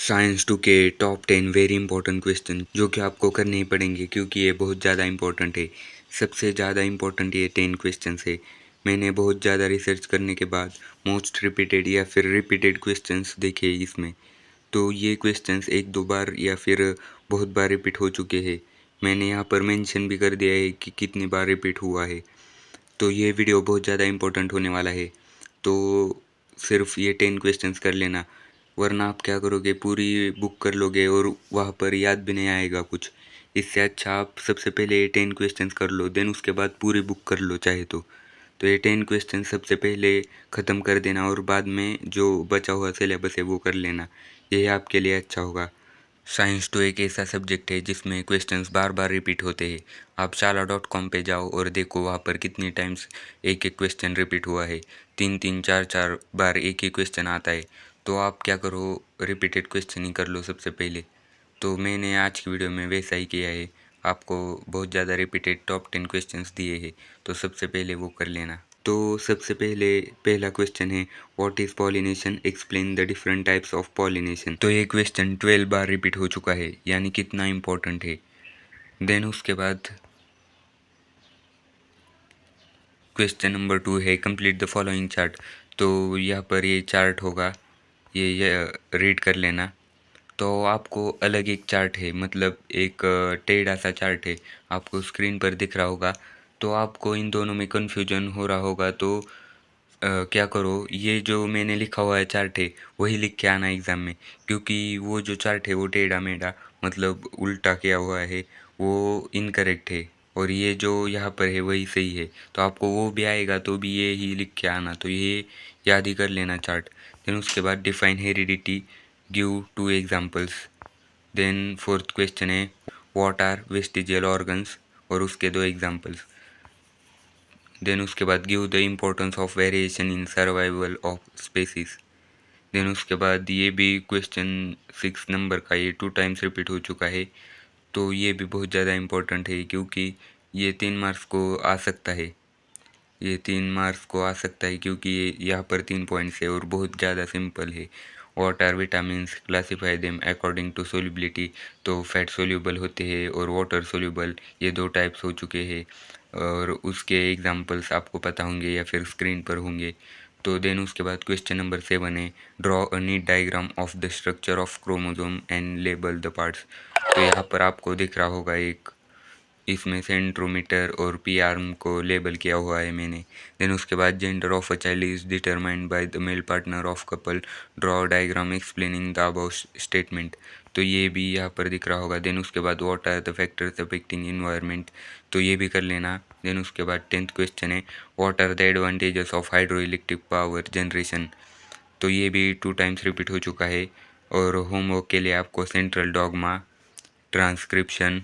Science 2 के top 10 very important question जो कि आपको करने ही पड़ेंगे क्योंकि ये बहुत ज़्यादा इंपॉर्टेंट है। सबसे ज़्यादा इंपॉर्टेंट ये 10 क्वेश्चंस है। मैंने बहुत ज़्यादा रिसर्च करने के बाद मोस्ट रिपीटेड या फिर रिपीटेड क्वेश्चंस देखे इसमें। तो ये क्वेश्चंस एक दो बार या फिर बहुत बार रिपीट हो चुके हैं। मैंने यहाँ पर मेंशन भी कर दिया है कि कितनी बार रिपीट हुआ है। तो ये वीडियो बहुत ज़्यादा इंपॉर्टेंट होने वाला है। तो सिर्फ ये 10 क्वेश्चंस कर लेना, वरना आप क्या करोगे, पूरी बुक कर लोगे और वहाँ पर याद भी नहीं आएगा कुछ। इससे अच्छा आप सबसे पहले ये 10 क्वेश्चंस कर लो, देन उसके बाद पूरी बुक कर लो चाहे तो ये 10 क्वेश्चन सबसे पहले ख़त्म कर देना और बाद में जो बचा हुआ सिलेबस है वो कर लेना। यही आपके लिए अच्छा होगा। साइंस तो एक ऐसा सब्जेक्ट है जिसमें क्वेश्चंस बार बार रिपीट होते हैं। आप शाला.com पे जाओ और देखो वहाँ पर कितनी टाइम्स एक एक क्वेश्चन रिपीट हुआ है। 3-3 4-4 बार एक ही क्वेश्चन आता है। तो आप क्या करो, रिपीटेड क्वेश्चन ही कर लो सबसे पहले। तो मैंने आज की वीडियो में वैसा ही किया है। आपको बहुत ज़्यादा रिपीटेड टॉप 10 क्वेश्चंस दिए हैं, तो सबसे पहले वो कर लेना। तो सबसे पहले पहला क्वेश्चन है, what is pollination, explain the different types of pollination. तो ये क्वेश्चन 12 बार रिपीट हो चुका है, यानी कितना इम्पोर्टेंट है। देन उसके बाद क्वेश्चन नंबर 2 है, कंप्लीट द फॉलोइंग चार्ट। तो यहाँ पर ये चार्ट होगा, ये रीड कर लेना। तो आपको अलग एक चार्ट है, मतलब एक टेढ़ा सा चार्ट है, आपको स्क्रीन पर दिख रहा होगा। तो आपको इन दोनों में कन्फ्यूजन हो रहा होगा, तो क्या करो, ये जो मैंने लिखा हुआ है चार्ट है वही लिख के आना एग्ज़ाम में, क्योंकि वो जो चार्ट है वो टेढ़ा मेढ़ा मतलब उल्टा किया हुआ है, वो इनकरेक्ट है। और ये जो यहाँ पर है वही सही है, तो आपको वो भी आएगा तो भी ये ही लिख के आना। तो ये याद ही कर लेना चार्ट। देन उसके बाद define heredity, give 2 examples. Then fourth question है, व्हाट आर वेस्टिजियल ऑर्गन्स, और उसके 2 एग्जांपल्स। देन उसके बाद give the importance of variation in survival of species. Then उसके बाद ये भी क्वेश्चन 6 नंबर का, ये 2 टाइम्स रिपीट हो चुका है। तो ये भी बहुत ज़्यादा इम्पोर्टेंट है क्योंकि ये 3 मार्क्स को आ सकता है। ये 3 मार्क्स को आ सकता है क्योंकि ये यहाँ पर 3 पॉइंट्स है और बहुत ज़्यादा सिंपल है। What are vitamins, classify them according to solubility. तो फैट सोल्यूबल होते हैं और वाटर सोल्यूबल, ये 2 टाइप्स हो चुके हैं और उसके एग्जांपल्स आपको पता होंगे या फिर स्क्रीन पर होंगे। तो देन उसके बाद क्वेश्चन नंबर 7 है, draw a neat diagram of the structure of chromosome and label the parts. तो यहाँ पर आपको दिख रहा होगा एक, इसमें सेंट्रोमीटर और पी आर्म को लेबल किया हुआ है मैंने। देन उसके बाद gender of a child is determined by the male partner of couple, draw diagram explaining the above statement. तो ये भी यहाँ पर दिख रहा होगा। देन उसके बाद what are the factors affecting environment, तो ये भी कर लेना। देन उसके बाद 10th क्वेश्चन है, what are the advantages of hydro electric power generation. तो ये भी 2 टाइम्स रिपीट हो चुका है। और होमवर्क के लिए आपको सेंट्रल डॉगमा, ट्रांसक्रिप्शन,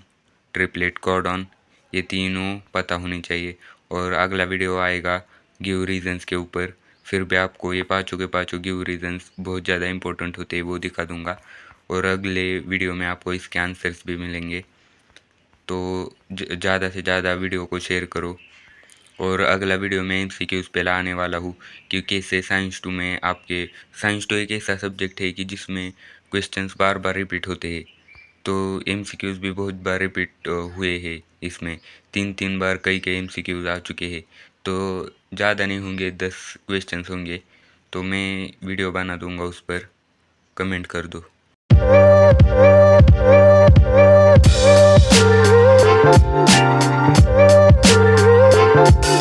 ट्रिपलेट कॉर्डन, ये तीनों पता होनी चाहिए। और अगला वीडियो आएगा गिव रीजंस के ऊपर, फिर भी आपको ये पाँचों के पाँचों गिव रीजंस बहुत ज़्यादा इंपॉर्टेंट होते हैं वो दिखा दूंगा। और अगले वीडियो में आपको इसके आंसर्स भी मिलेंगे। तो ज़्यादा से ज़्यादा वीडियो को शेयर करो। और अगला वीडियो में एमसीक्यूज़ पे लाने वाला हूँ, क्योंकि इससे साइंस 2 में आपके, साइंस 2 एक ऐसा सब्जेक्ट है कि जिसमें क्वेश्चंस बार बार रिपीट होते हैं। तो एमसीक्यूज़ भी बहुत बार रिपीट हुए हैं इसमें, 3-3 बार कई कई एमसीक्यूज़ आ चुके हैं। तो ज़्यादा नहीं होंगे, 10 क्वेश्चंस होंगे। तो मैं वीडियो बना दूंगा, उस पर कमेंट कर दो।